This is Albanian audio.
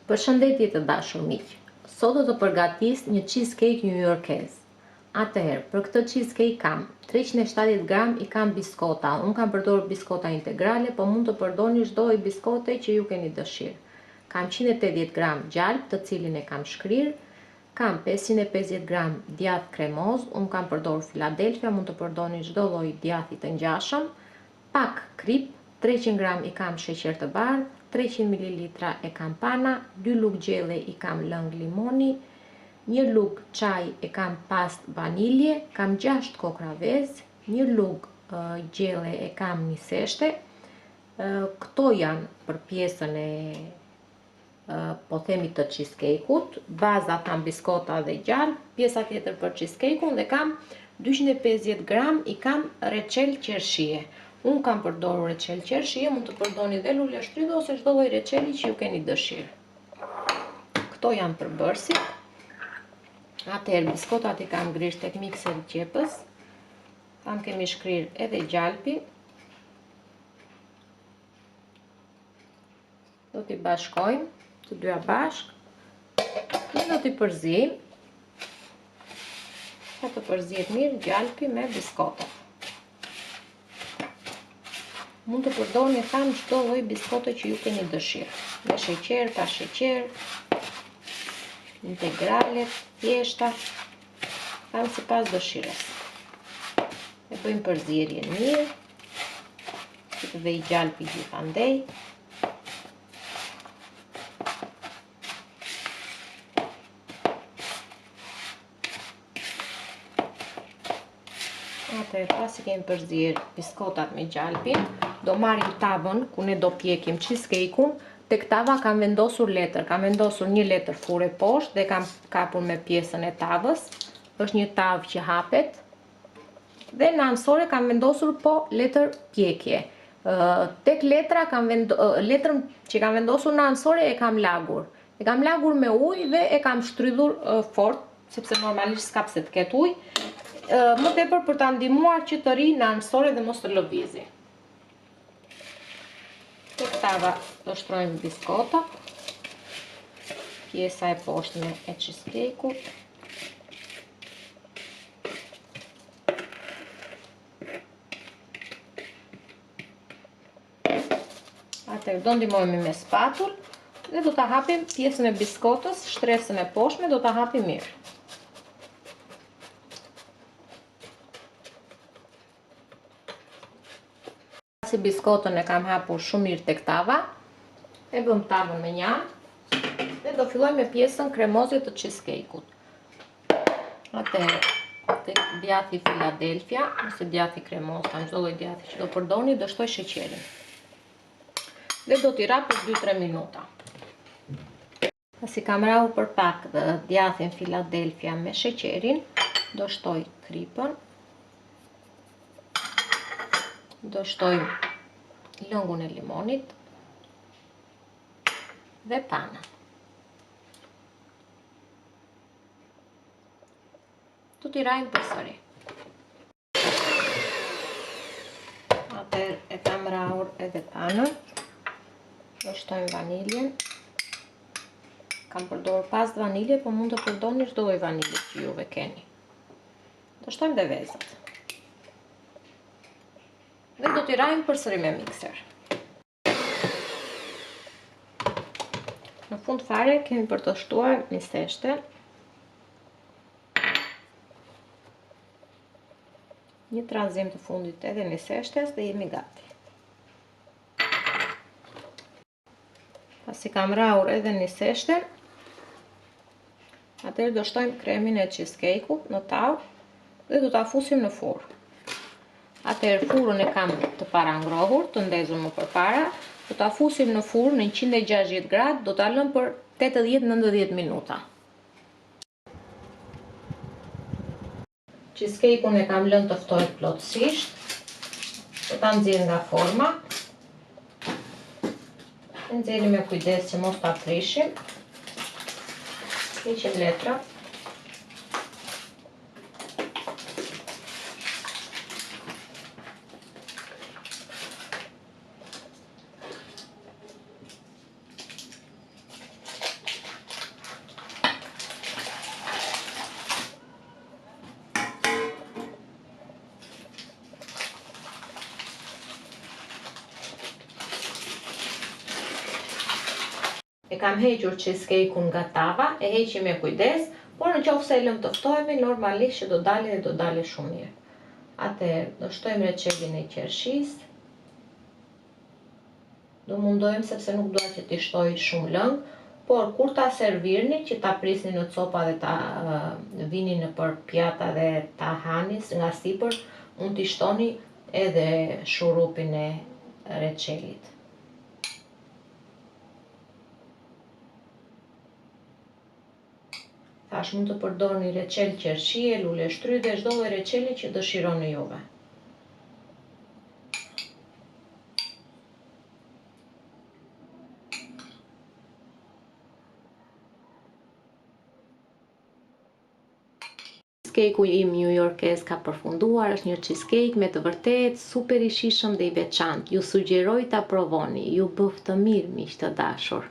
Përshëndetje të dashur miq. Sot do të përgatis një cheesecake newyorkez. Atëherë, për këtë cheesecake kam 370 gram i kam biskota. Unë kam përdorur biskota integrale, po mund të përdorni çdo lloj biskote që ju keni dëshirë. Kam 180 gram gjalp, të cilin e kam shkrirë. Kam 550 gram djath kremoz, unë kam përdorur Philadelphia, mund të përdorni çdo lloj djathi të ngjashëm. Pak krip, 300 gram i kam sheqer të bardhë, 300 ml e kam pana, 2 lugë gjelle i kam lëng limoni, 1 lugë çaj e kam past vanilje, kam 6 kokra vezë, 1 lugë gjelle e kam niseshte. Këto janë për pjesën e po themi të cheesecake-ut, baza kam biskota dhe gjalp, pjesa tjetër për cheesecake-un dhe kam 250 gram i kam reçel qershie. Unë kam përdorur reçel qershie, mund të përdorni dhe lule shtrydhe ose çdo lloj reçeli që ju keni dëshirë. Këto janë përbërësit. Atëherë biskotat i kam ngrish tek mikseri qepës. Tam kemi shkrir edhe gjalpin. Do t'i bashkojmë të dyja bashk. Ne do t'i përzijmë. Sa të përzihet mirë gjalpi me biskotat. Mund të përdorni tham çdo lloj biskote që ju keni dëshirë. Me sheqer, pa sheqer, integrale, thjeshta, tham sipas dëshirës. E bëjmë përzierjen mirë, që të vej gjalpi gjithandej. Atëherë, pasi kemi përzier biskotat me gjalpin, do marrim tavën ku ne do pjekim cheesecake-un. Tek tava kam vendosur letër, kam vendosur një letër fure poshtë dhe kam kapur me pjesën e tavës. Është një tavë që hapet. Dhe në anësore kam vendosur po letër pjekje. Tek letra letrën që kam vendosur në anësore e kam lagur. E kam lagur me ujë dhe e kam shtrydhur fort, sepse normalisht s'ka pse të ketë ujë. Më tepër për ta ndihmuar që të ri në anësore dhe mos të lëvizi. Tek tava do shtrojmë biskota, pjesa e poshtme e cheesecake-ut. Atëherë do ndihmojmë me spatull dhe do ta hapim pjesën e biskotës, shtresën e poshtme do ta hapim mirë. Si biskotën e kam hapur shumë mirë tek tava, e bëm tavën me njanë dhe do filloj me pjesën kremoze të cheesecake-ut. Atëherë, tek djathi Philadelphia ose djathi kremoz, kam çdo lloj djathi që do përdorni, do shtoj sheqerin. Dhe do t'i rap për 2-3 minuta. Pasi kam rrahur për pak djathin Philadelphia me sheqerin, do shtoj kripën. Do shtojmë lëngun e limonit dhe panën. Do t'i rajmë përsëri. Atëherë e kam rrahur edhe panën. Do shtojmë vaniljen. Kam përdorur pastë vanilje, po mund të përdorni çdo lloj vanilje që juve keni. Do shtojmë dhe vezët. Dhe do t'i rajmë përsëri me mikser. Në fund fare kemi për të shtuar niseshte. Një tranzim të fundit edhe niseshtes dhe jemi gati. Pasi kam rrahur edhe niseshten, atëherë do shtojmë kremin e cheesecake-ut në tavë dhe do ta fusim në furrë. Atëherë furrën e kam të parangrohur, të ndezur më përpara, do ta fusim në furrë në 160 gradë, do ta lëm për 80-90 minuta. Cheesecake-un e kam lënë të ftohet plotësisht. Do ta nxjerr nga forma. E nxjerrim me kujdes që mos ta prishim. Hiqim letra. E kam hequr cheesecake-un nga tava, e heqim me kujdes, por në qoftë se e lëm të ftohemi, normalisht që do dalë shumë mirë. Atëherë, do shtojmë reçelin e qershisë. Do mundohem sepse nuk dua që t'i shtoj shumë lëng, por kur ta servirni, që ta prisni në copa dhe ta vini në për pjata dhe ta hani nga sipër, mund t'i shtoni edhe shurupin e reçelit. Thash, mund të përdorni reçel qershie, lule shtrydhe, çdo lloj reçeli që dëshironi juve. Cheesecake-u im newyorkez ka përfunduar, është një cheesecake me të vërtet super i shijshëm dhe i veçantë. Ju sugjeroj ta provoni, ju bëf të mirë miq të dashur.